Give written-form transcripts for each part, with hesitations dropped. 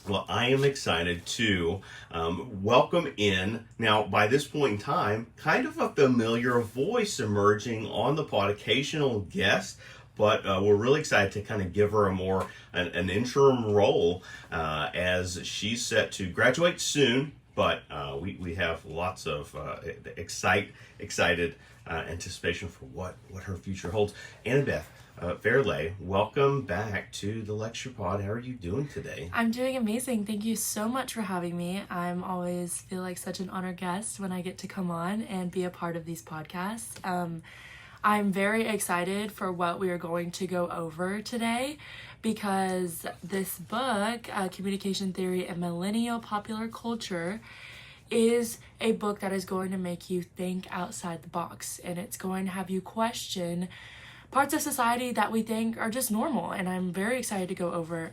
Well, I am excited to welcome in, now by this point in time, kind of a familiar voice emerging on the pod, occasional guest, but we're really excited to kind of give her an interim role as she's set to graduate soon, but we have lots of excited anticipation for what her future holds. Annabeth Fairley, welcome back to the lecture pod. How are you doing today? I'm doing amazing. Thank you so much for having me. I'm always feel like such an honored guest when I get to come on and be a part of these podcasts. I'm very excited for what we are going to go over today because this book, Communication Theory and Millennial Popular Culture, is a book that is going to make you think outside the box, and it's going to have you question parts of society that we think are just normal. And I'm very excited to go over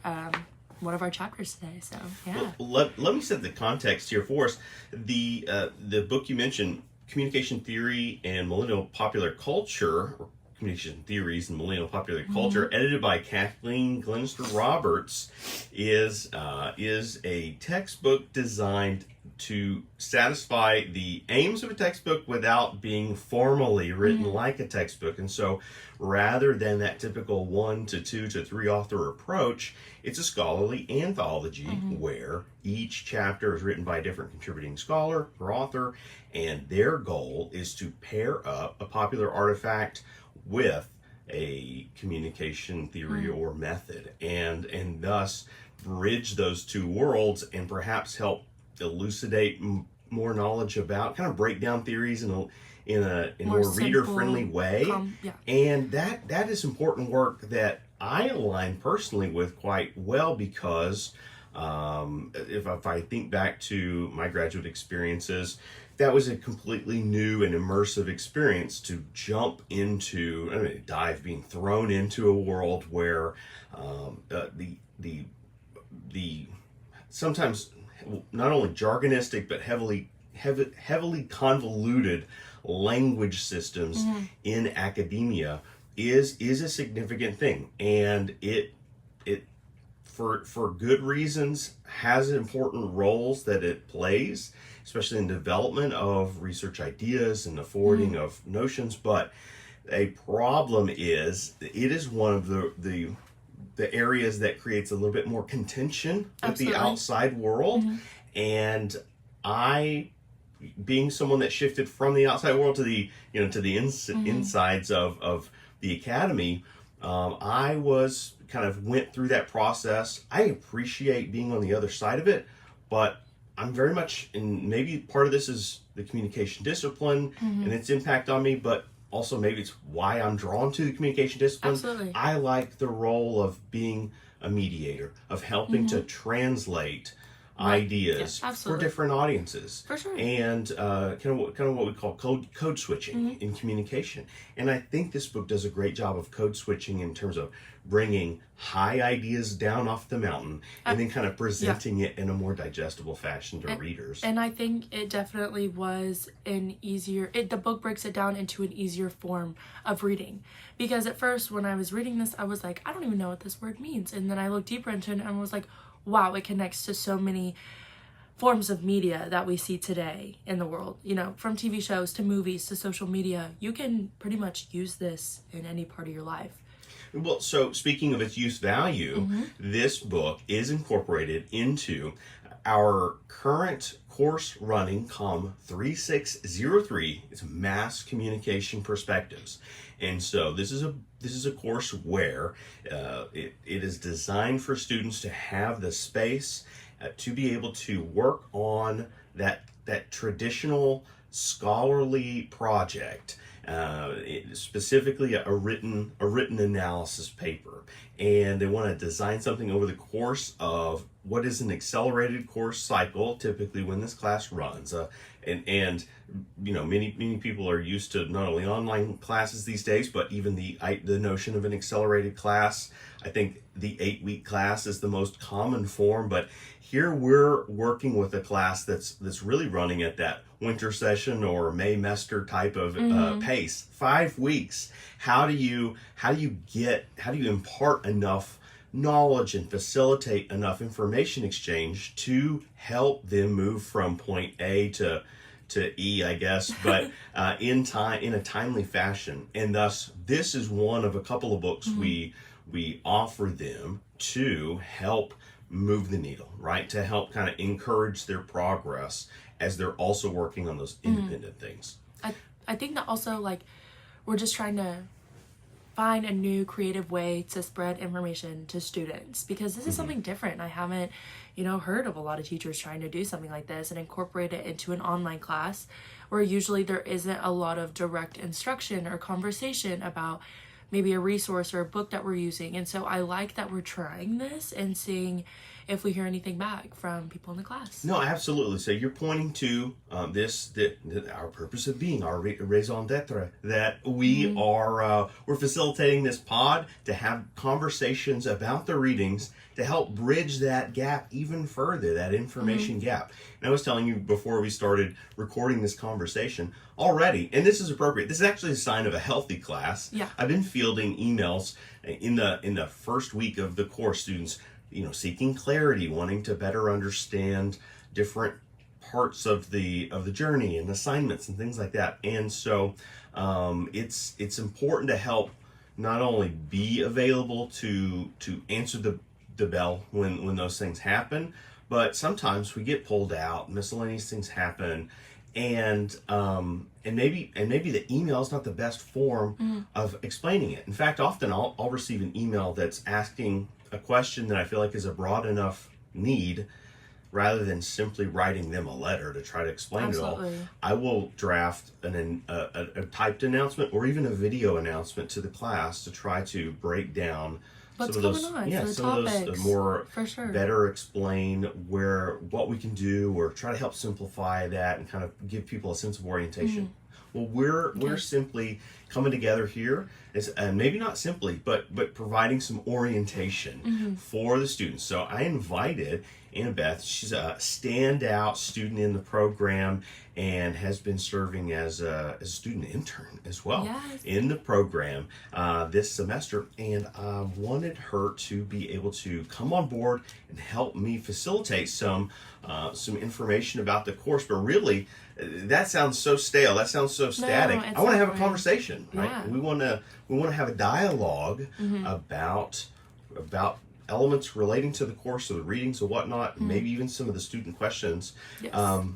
one of our chapters today. So yeah. Well, let me set the context here for us. The book you mentioned, Communication Theory and Millennial Popular Culture, or Communication Theories and Millennial Popular Culture, edited by Kathleen Glenister Roberts, is a textbook designed to satisfy the aims of a textbook without being formally written like a textbook. And so rather than that typical 1 to 2 to 3 author approach, it's a scholarly anthology where each chapter is written by a different contributing scholar or author, and their goal is to pair up a popular artifact with a communication theory or method, and thus bridge those two worlds and perhaps help elucidate more knowledge about, kind of break down theories in a more reader-friendly way. And that is important work that I align personally with quite well because if I think back to my graduate experiences, that was a completely new and immersive experience to jump into, being thrown into a world where the sometimes not only jargonistic but heavily convoluted language systems in academia is a significant thing, and it for good reasons has important roles that it plays, especially in development of research ideas and the forwarding of notions. But a problem is it is one of the areas that creates a little bit more contention with the outside world. And I, being someone that shifted from the outside world to the insides of the academy, I went through that process. I appreciate being on the other side of it, but I'm very much in, maybe part of this is the communication discipline and its impact on me, but also maybe it's why I'm drawn to the communication discipline. I like the role of being a mediator, of helping to translate ideas for different audiences, and kind of what we call code switching in communication. And I think this book does a great job of code switching in terms of bringing high ideas down off the mountain and then kind of presenting it in a more digestible fashion to readers. And I think it definitely was the book breaks it down into an easier form of reading, because at first when I was reading this, I was like, I don't even know what this word means, and then I looked deeper into it and was like, wow, it connects to so many forms of media that we see today in the world. From TV shows to movies to social media, you can pretty much use this in any part of your life. Well, so speaking of its use value, this book is incorporated into our current course running Comm 3603. It's Mass Communication Perspectives. And so this is a course where it is designed for students to have the space to be able to work on that traditional scholarly project, specifically a written analysis paper. And they want to design something over the course of what is an accelerated course cycle, typically when this class runs. And many people are used to not only online classes these days, but even the notion of an accelerated class. I think the 8-week class is the most common form, but here we're working with a class that's really running at that winter session or Maymester type of pace. 5 weeks. How do you impart enough knowledge and facilitate enough information exchange to help them move from point A to E, I guess, but in a timely fashion. And thus, this is one of a couple of books we offer them to help move the needle, right? To help kind of encourage their progress as they're also working on those independent things. I think that also, like, we're just trying to find a new creative way to spread information to students, because this is something different. I haven't, heard of a lot of teachers trying to do something like this and incorporate it into an online class where usually there isn't a lot of direct instruction or conversation about maybe a resource or a book that we're using. And so I like that we're trying this and seeing if we hear anything back from people in the class. No, absolutely. So you're pointing to that our purpose of being, our raison d'etre, that we are we're facilitating this pod to have conversations about the readings to help bridge that gap even further, that information gap. And I was telling you before we started recording this conversation already, and this is appropriate. This is actually a sign of a healthy class. Yeah. I've been fielding emails in the first week of the course, students seeking clarity, wanting to better understand different parts of the journey and assignments and things like that. And so it's important to help not only be available to answer the bell when those things happen, but sometimes we get pulled out, miscellaneous things happen, and maybe the email is not the best form of explaining it. In fact, often I'll receive an email that's asking a question that I feel like is a broad enough need, rather than simply writing them a letter to try to explain it all. I will draft a typed announcement or even a video announcement to the class to try to break down what's some of going on, some of those more for sure. better explain what we can do, or try to help simplify that and kind of give people a sense of orientation. Well, we're simply coming together here, and maybe not simply, but providing some orientation for the students. So I invited Annabeth. She's a standout student in the program and has been serving as a student intern as well in the program this semester. And I wanted her to be able to come on board and help me facilitate some information about the course. But really, that sounds so stale. That sounds so static. No, I want to have a conversation, right? Yeah. We want to have a dialogue about elements relating to the course, or the readings or whatnot, maybe even some of the student questions,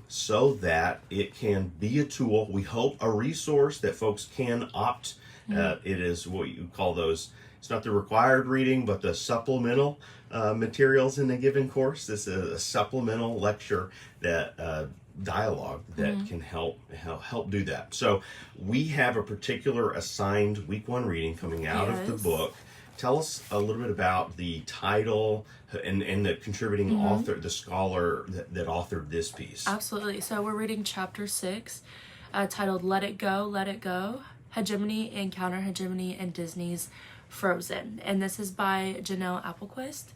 so that it can be a tool. We hope a resource that folks can opt. It is what you call those. It's not the required reading, but the supplemental materials in a given course. This is a supplemental lecture that dialogue that can help do that. So we have a particular assigned week 1 reading coming out of the book. Tell us a little bit about the title and the contributing author, the scholar that authored this piece. Absolutely. So we're reading chapter 6, titled Let It Go, Hegemony and Counter-Hegemony and Disney's Frozen. And this is by Janelle Applequist.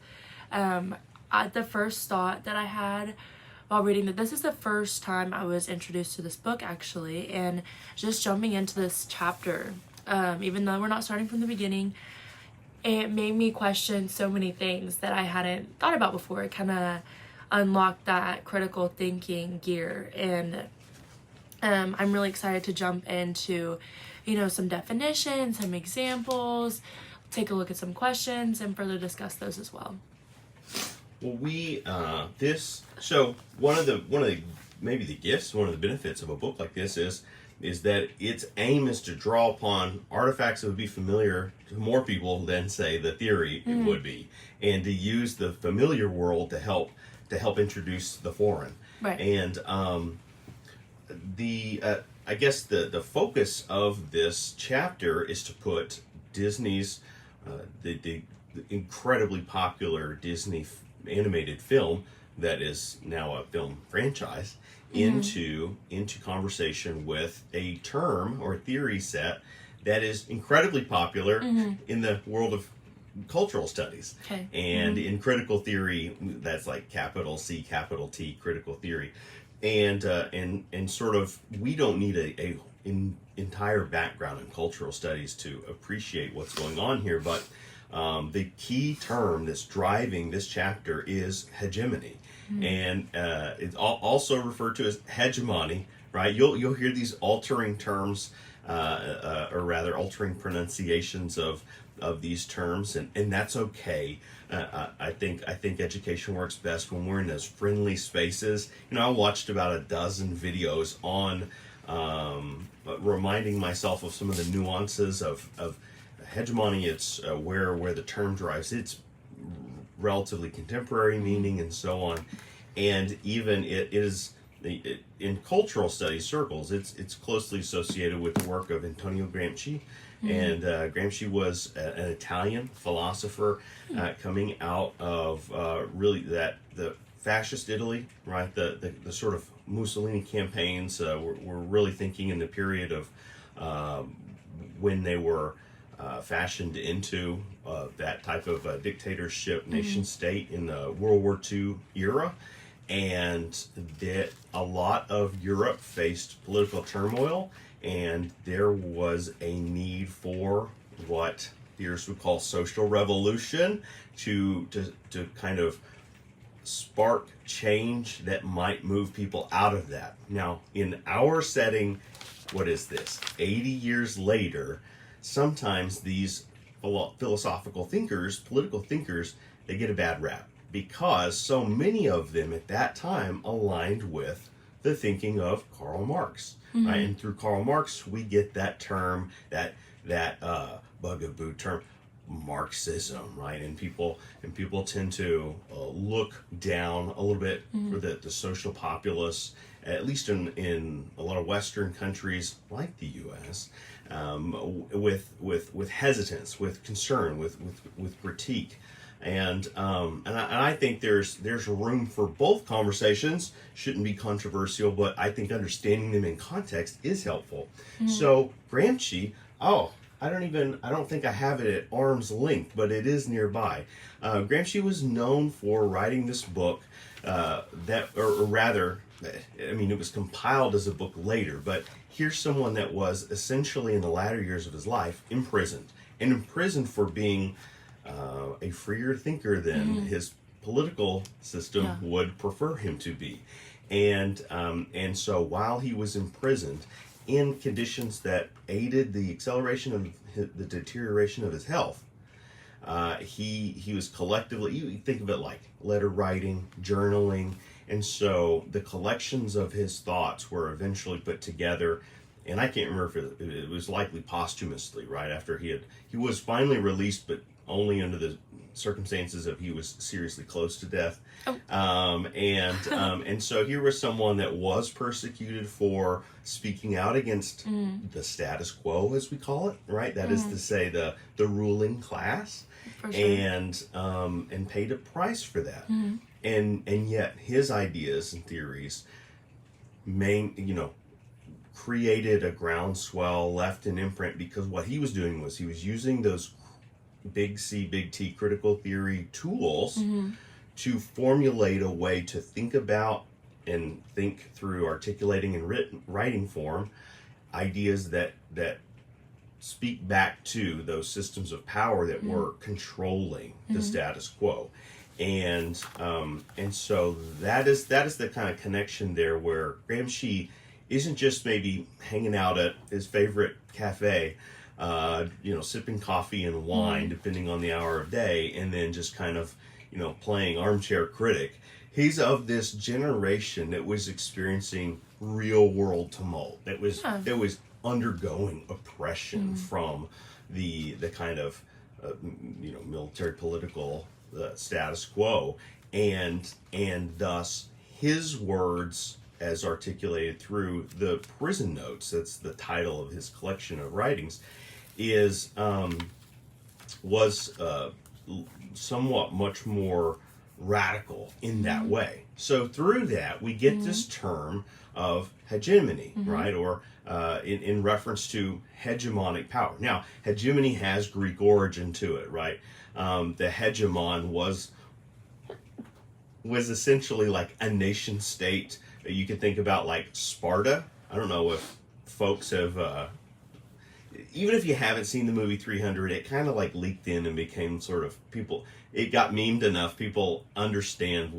The first thought that I had while reading that, this is the first time I was introduced to this book, actually, and just jumping into this chapter, even though we're not starting from the beginning, it made me question so many things that I hadn't thought about before. It kind of unlocked that critical thinking gear, and I'm really excited to jump into, some definitions, some examples, take a look at some questions, and further discuss those as well. Well, one of the maybe the gifts, one of the benefits of a book like this is that its aim is to draw upon artifacts that would be familiar to more people than, say, the theory it would be, and to use the familiar world to help introduce the foreign. Right. And I guess the focus of this chapter is to put Disney's the incredibly popular Disney animated film that is now a film franchise into conversation with a term or theory set that is incredibly popular in the world of cultural studies. Okay. And in critical theory, that's like capital C, capital T, critical theory. And sort of, we don't need an entire background in cultural studies to appreciate what's going on here, but The key term that's driving this chapter is hegemony, and it's also referred to as hegemony. Right? You'll hear these altering terms, or rather altering pronunciations of these terms, and that's okay. I think education works best when we're in those friendly spaces. I watched about a dozen videos on reminding myself of some of the nuances of hegemony. It's where the term derives its relatively contemporary meaning and so on, and even it is in cultural studies circles. It's closely associated with the work of Antonio Gramsci. And Gramsci was an Italian philosopher coming out of really the fascist Italy, right? The sort of Mussolini campaigns were really thinking in the period of when they were fashioned into that type of dictatorship nation state in the World War II era. And that a lot of Europe faced political turmoil, and there was a need for what theorists would call social revolution to kind of spark change that might move people out of that. Now, in our setting, what is this? 80 years later, sometimes these philosophical thinkers, political thinkers, they get a bad rap because so many of them at that time aligned with the thinking of Karl Marx. Right? And through Karl Marx, we get that term, that bugaboo term, Marxism, right? And people tend to look down a little bit for the social populace, at least in a lot of Western countries like the U.S., with hesitance, with concern, with critique. And I think there's room for both conversations. Shouldn't be controversial, but I think understanding them in context is helpful. So Gramsci, I don't think I have it at arm's length, but it is nearby. Gramsci was known for writing this book or rather, it was compiled as a book later, but here's someone that was essentially in the latter years of his life imprisoned for being a freer thinker than his political system would prefer him to be. And so while he was imprisoned in conditions that aided the acceleration of the deterioration of his health, he was collectively, you think of it like letter writing, journaling, and so the collections of his thoughts were eventually put together. And I can't remember if it was likely posthumously, right after he was finally released, but only under the circumstances of he was seriously close to death. And so here was someone that was persecuted for speaking out against the status quo, as we call it, right? That is to say, the ruling class, for sure. And paid a price for that. And yet his ideas and theories created a groundswell, left an imprint, because what he was doing was he was using those big C, big T critical theory tools to formulate a way to think about and think through articulating in writing form ideas that speak back to those systems of power that were controlling the status quo. And so that is the kind of connection there, where Gramsci isn't just maybe hanging out at his favorite cafe, sipping coffee and wine, depending on the hour of day, and then just kind of, playing armchair critic. He's of this generation that was experiencing real world tumult, that was undergoing oppression from the kind of military political status quo, and thus his words, as articulated through the prison notes, that's the title of his collection of writings, was somewhat much more radical in that way. So through that, we get this term of hegemony, right? Or in reference to hegemonic power. Now, hegemony has Greek origin to it, right? The hegemon was essentially like a nation state. You can think about like Sparta. I don't know if folks have even if you haven't seen the movie 300, it kind of like leaked in and became sort of people. It got memed enough. People understand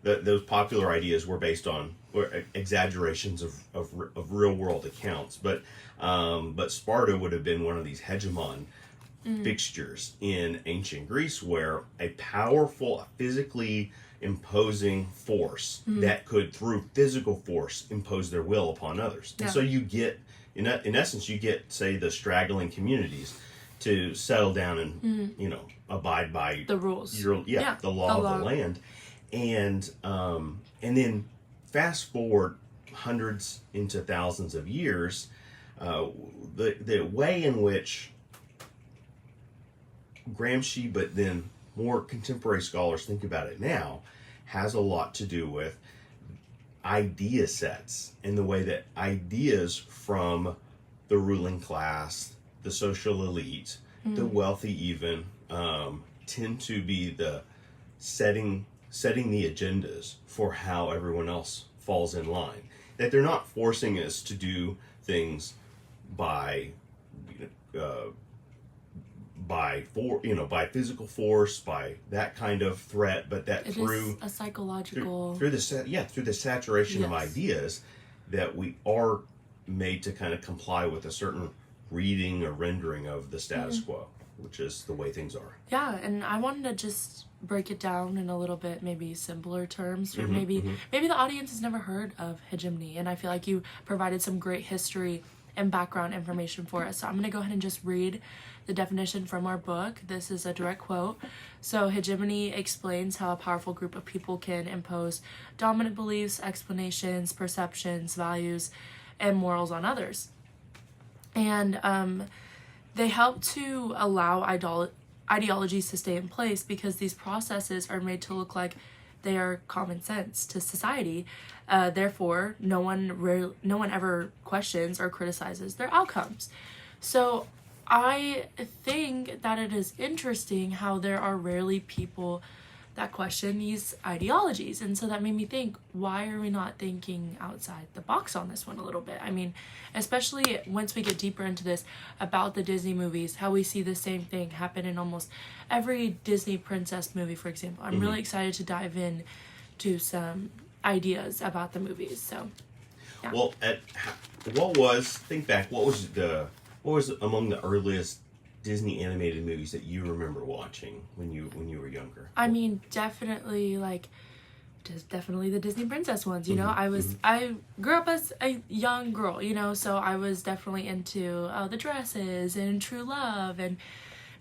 those popular ideas were based on exaggerations of real world accounts. But Sparta would have been one of these hegemon fixtures in ancient Greece, where a powerful, physically imposing force that could, through physical force, impose their will upon others. And so you get, in essence, you get, say, the straggling communities to settle down and, abide by the rules. The law of the land. And then fast forward hundreds into thousands of years, the way in which Gramsci, but then more contemporary scholars think about it now, has a lot to do with idea sets and the way that ideas from the ruling class, the social elite, the wealthy even, tend to be the setting the agendas for how everyone else falls in line. That they're not forcing us to do things by physical force, by that kind of threat, but that through a psychological through the saturation of ideas, that we are made to kind of comply with a certain reading or rendering of the status quo, which is the way things are. Yeah, and I wanted to just break it down in a little bit maybe simpler terms, or maybe the audience has never heard of hegemony, and I feel like you provided some great history and background information for us. So I'm going to go ahead and just read the definition from our book. This is a direct quote. So hegemony explains how a powerful group of people can impose dominant beliefs, explanations, perceptions, values, and morals on others. And they help to allow ideologies to stay in place because these processes are made to look like they are common sense to society. Therefore, no one ever questions or criticizes their outcomes. So I think that it is interesting how there are rarely people that question these ideologies. And so that made me think, why are we not thinking outside the box on this one a little bit? I mean, especially once we get deeper into this about the Disney movies, how we see the same thing happen in almost every Disney princess movie, for example. I'm really excited to dive in to some ideas about the movies. So, yeah. Well, what was among the earliest Disney animated movies that you remember watching when you were younger? I mean, definitely the Disney princess ones, you know. I grew up as a young girl, you know, so I was definitely into the dresses and True Love, and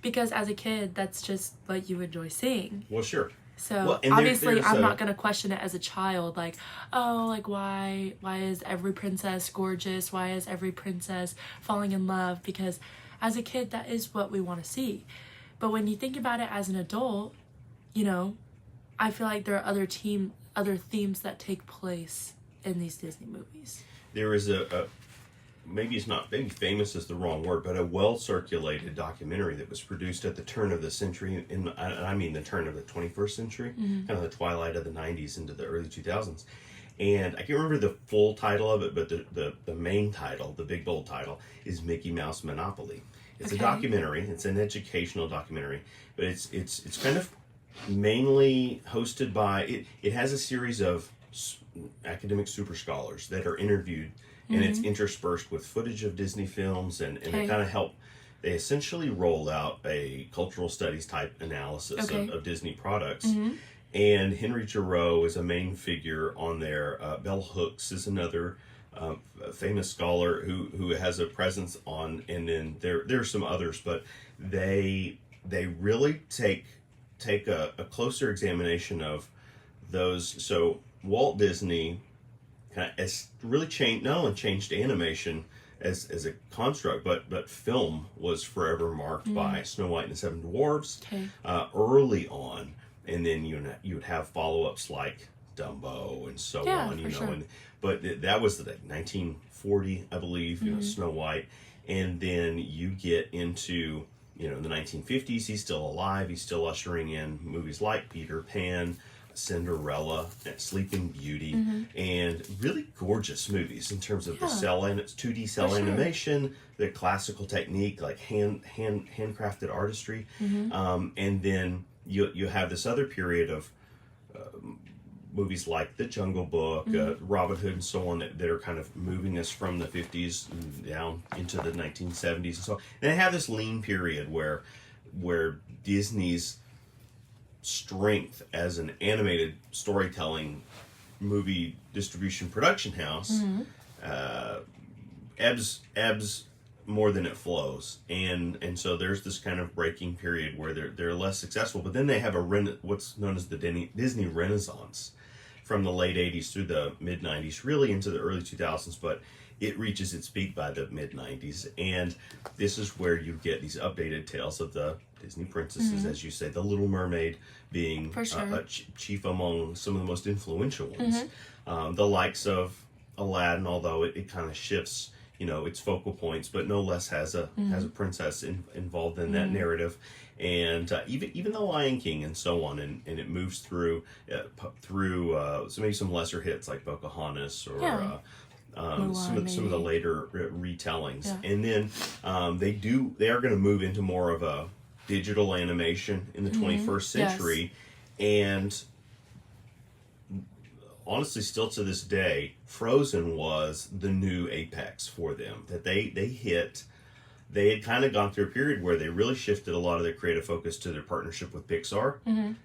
because as a kid that's just what you enjoy seeing. Well, sure. So obviously I'm not going to question it as a child, like, oh, like why is every princess gorgeous? Why is every princess falling in love? Because as a kid, that is what we want to see. But when you think about it as an adult, you know, I feel like there are other themes that take place in these Disney movies. There is maybe famous is the wrong word, but a well-circulated documentary that was produced at the turn of the century, I mean the turn of the 21st century, kind of the twilight of the 90s into the early 2000s. And I can't remember the full title of it, but the main title, the big bold title, is Mickey Mouse Monopoly. It's a documentary. It's an educational documentary, but it's kind of mainly hosted by it has a series of academic super scholars that are interviewed, and it's interspersed with footage of Disney films, and they kind of they essentially roll out a cultural studies type analysis of Disney products. And Henry Giroux is a main figure on there. Bell Hooks is another famous scholar who has a presence on, and then there are some others, but they really take a closer examination of those. So Walt Disney kind of has really not only changed animation as a construct, but film was forever marked by Snow White and the Seven Dwarfs early on. And then you would have follow-ups like Dumbo and so on, you know. Sure. But that was like 1940, I believe, you know, Snow White. And then you get into, you know, the 1950s. He's still alive. He's still ushering in movies like Peter Pan, Cinderella, Sleeping Beauty, Mm-hmm. and really gorgeous movies in terms of the cell and it's 2D cell For sure. animation, the classical technique, like handcrafted artistry, and then you have this other period of movies like The Jungle Book, Robin Hood, and so on that are kind of moving us from the 50s down into the 1970s and so on. And they have this lean period where Disney's strength as an animated storytelling movie distribution production house ebbs more than it flows, and so there's this kind of breaking period where they're less successful. But then they have what's known as the Disney Renaissance from the late 80s through the mid 90s, really into the early 2000s, but it reaches its peak by the mid 90s, and this is where you get these updated tales of the Disney princesses, as you say, the Little Mermaid being chief among some of the most influential ones. The likes of Aladdin, although it kind of shifts, its focal points, but no less has a princess involved in that narrative. And even the Lion King and so on, and it moves through so maybe some lesser hits like Pocahontas or some of the later retellings, and then they are going to move into more of a digital animation in the 21st century, and honestly, still to this day, Frozen was the new apex for them. That they had kind of gone through a period where they really shifted a lot of their creative focus to their partnership with Pixar.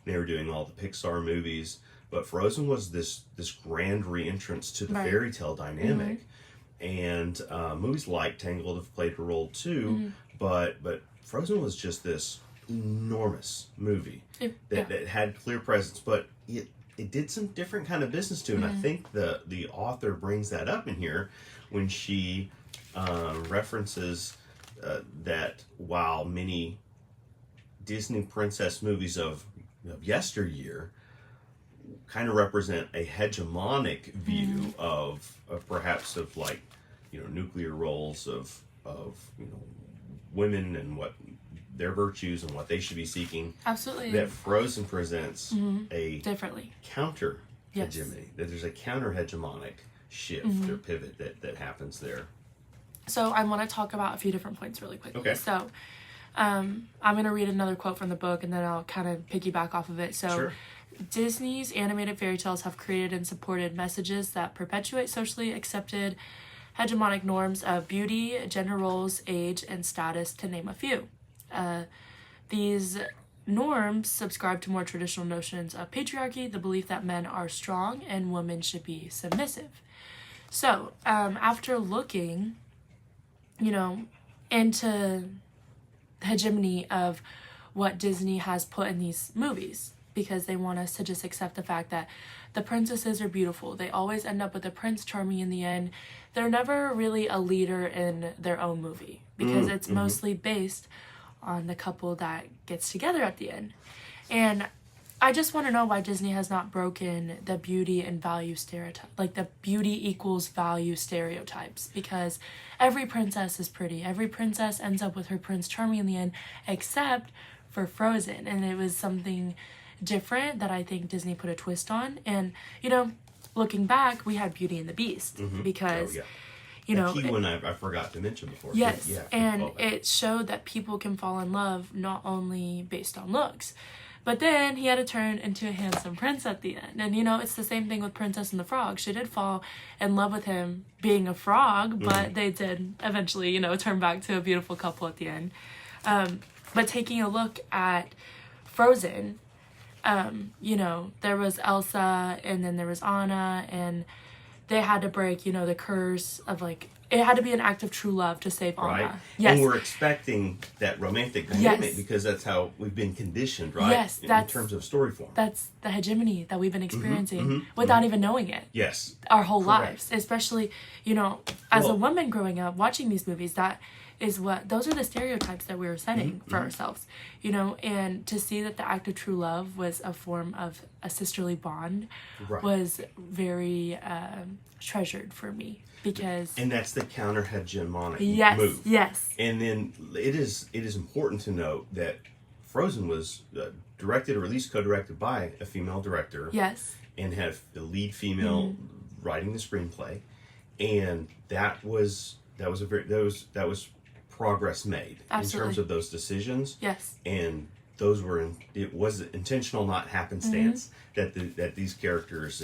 They were doing all the Pixar movies, but Frozen was this grand re-entrance to the fairy tale dynamic. And movies like Tangled have played a role too, but Frozen was just this enormous movie that had clear presence, but it did some different kind of business too. And I think the author brings that up in here when she references that while many Disney princess movies of yesteryear kind of represent a hegemonic view of perhaps of like nuclear roles of women and what their virtues and what they should be seeking. Absolutely. That Frozen presents a differently counter hegemony. That there's a counter hegemonic shift or pivot that happens there. So I want to talk about a few different points really quickly. Okay. So I'm going to read another quote from the book and then I'll kind of piggyback off of it. So Sure. Disney's animated fairy tales have created and supported messages that perpetuate socially accepted hegemonic norms of beauty, gender roles, age, and status, to name a few. These norms subscribe to more traditional notions of patriarchy, the belief that men are strong and women should be submissive. So, after looking, into the hegemony of what Disney has put in these movies, because they want us to just accept the fact that the princesses are beautiful. They always end up with the prince charming in the end. They're never really a leader in their own movie because it's mostly based on the couple that gets together at the end. And I just want to know why Disney has not broken the beauty and value stereotype, like the beauty equals value stereotypes, because every princess is pretty. Every princess ends up with her Prince Charming in the end, except for Frozen. And it was something different that I think Disney put a twist on. And, looking back, we had Beauty and the Beast because... A key one I forgot to mention before. Yes, Yeah, and it showed that people can fall in love not only based on looks, but then he had to turn into a handsome prince at the end. And, it's the same thing with Princess and the Frog. She did fall in love with him being a frog, but they did eventually, turn back to a beautiful couple at the end. But taking a look at Frozen, there was Elsa and then there was Anna, and they had to break, the curse of it had to be an act of true love to save Anna. Right. Yes. And we're expecting that romantic dynamic because that's how we've been conditioned, right? Yes, in terms of story form. That's the hegemony that we've been experiencing without even knowing it. Yes. Our whole lives, especially, as a woman growing up watching these movies, those are the stereotypes that we were setting for ourselves, and to see that the act of true love was a form of a sisterly bond was very treasured for me, because... And that's the counter-hegemonic yes, move. Yes. And then it is important to note that Frozen was directed or at least co-directed by a female director. Yes. And had the lead female writing the screenplay, and that was progress made. Absolutely. In terms of those decisions. Yes. And those were it was intentional, not happenstance, that these characters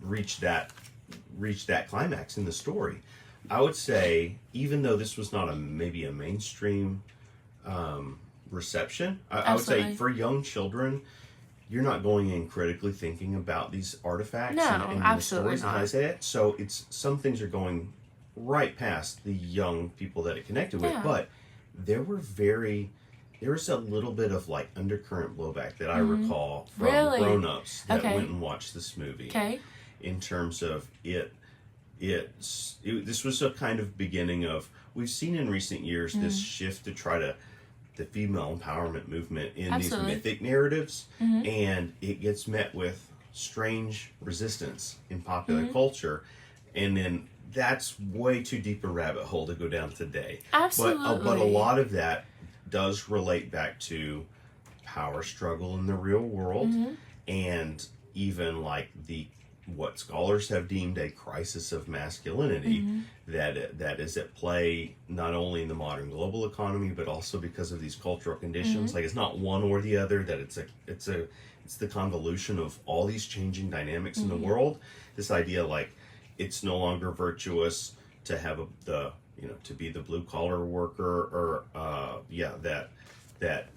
reached that climax in the story. I would say, even though this was not maybe a mainstream reception, I would say for young children, you're not going in critically thinking about these artifacts and the stories, as I say it. So some things are going right past the young people that it connected with, but there was a little bit of like undercurrent blowback that I recall from grown-ups that went and watched this movie. Okay. In terms of this was a kind of beginning of, we've seen in recent years this shift to try to the female empowerment movement in these mythic narratives, and it gets met with strange resistance in popular culture, and then that's way too deep a rabbit hole to go down today. Absolutely. But a lot of that does relate back to power struggle in the real world, and even like what scholars have deemed a crisis of masculinity that is at play not only in the modern global economy, but also because of these cultural conditions. Like, it's not one or the other, that it's the convolution of all these changing dynamics in the world. This idea, like, it's no longer virtuous to have to be the blue collar worker, or that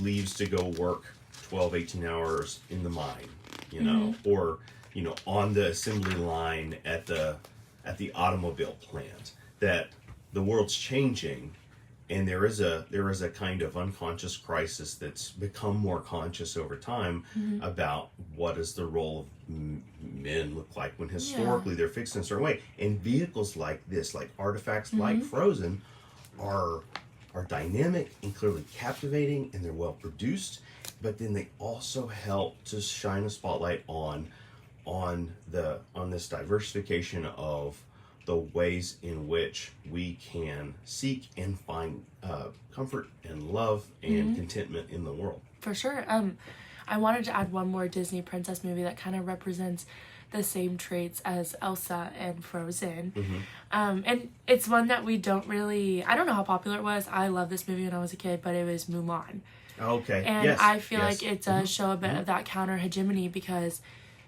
leaves to go work 12, 18 hours in the mine, or on the assembly line at the automobile plant. That the world's changing, and there is a kind of unconscious crisis that's become more conscious over time about what is the role of men look like when historically they're fixed in a certain way. And vehicles like this, like artifacts like Frozen, are dynamic and clearly captivating, and they're well produced, but then they also help to shine a spotlight on this diversification of the ways in which we can seek and find comfort and love and contentment in the world. For sure. I wanted to add one more Disney princess movie that kind of represents the same traits as Elsa and Frozen. And it's one that we don't really, I don't know how popular it was. I loved this movie when I was a kid, but it was Mulan. Okay. And yes. I feel like it does show a bit of that counter-hegemony, because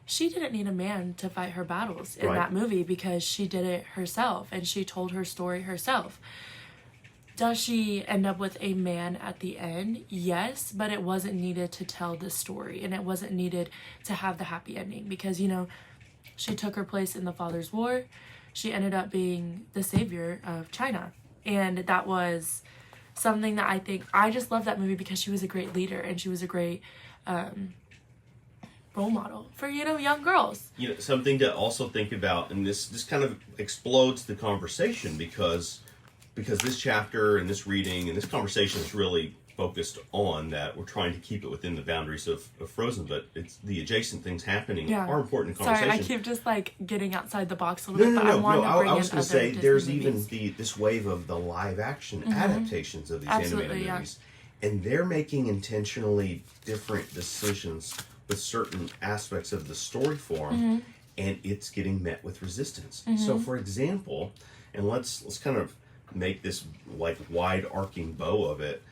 she didn't need a man to fight her battles in that movie, because she did it herself and she told her story herself. Does she end up with a man at the end? Yes, but it wasn't needed to tell the story, and it wasn't needed to have the happy ending, because, she took her place in the Father's War. She ended up being the savior of China. And that was something that I just love that movie, because she was a great leader, and she was a great role model for, young girls. Something to also think about, and this kind of explodes the conversation, because this chapter and this reading and this conversation is really focused on that. We're trying to keep it within the boundaries of Frozen, but it's the adjacent things happening are important in conversation. Sorry, I keep just getting outside the box a little bit, but I want to bring in other Disney movies. I was going to say, there's even this wave of the live action adaptations of these animated movies, and they're making intentionally different decisions with certain aspects of the story form, and it's getting met with resistance. So, for example, and let's kind of make this wide arcing bow of it,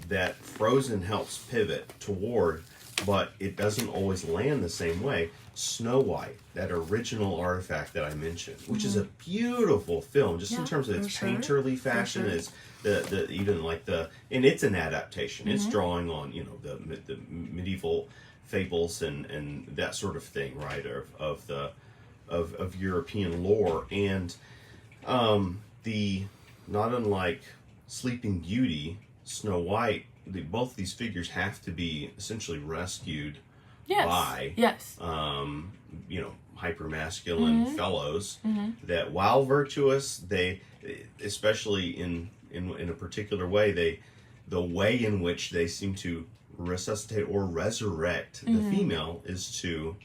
that Frozen helps pivot toward, but it doesn't always land the same way. Snow White, that original artifact that I mentioned, which is a beautiful film, just in terms of its painterly fashion, is the even and it's an adaptation. It's drawing on the medieval fables and that sort of thing, right? Of European lore, and the not unlike Sleeping Beauty, Snow White, both these figures have to be essentially rescued by hyper-masculine fellows that, while virtuous, they, especially in a particular way, the way in which they seem to resuscitate or resurrect the female is to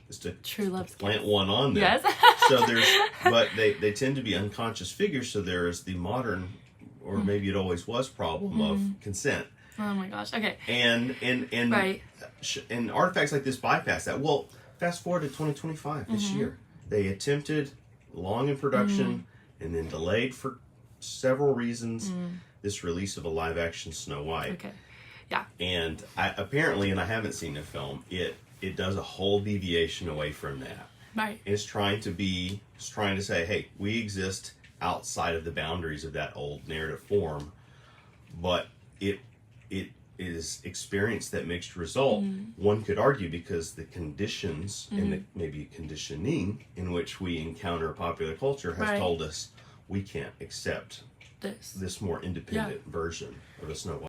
plant one on them. So but they tend to be unconscious figures. So there is the modern or maybe it always was problem of consent. Oh my gosh. Okay. And Right. and artifacts like this bypass that. Well, fast forward to 2025 this year. They attempted long in production and then delayed for several reasons this release of a live action Snow White. Okay. Yeah. And apparently, and I haven't seen the film, it does a whole deviation away from that. Right. It's trying to say, hey, we exist outside of the boundaries of that old narrative form, but it is experienced that mixed result. One could argue because the conditions and the maybe conditioning in which we encounter popular culture has told us we can't accept this more independent version of a Snow White.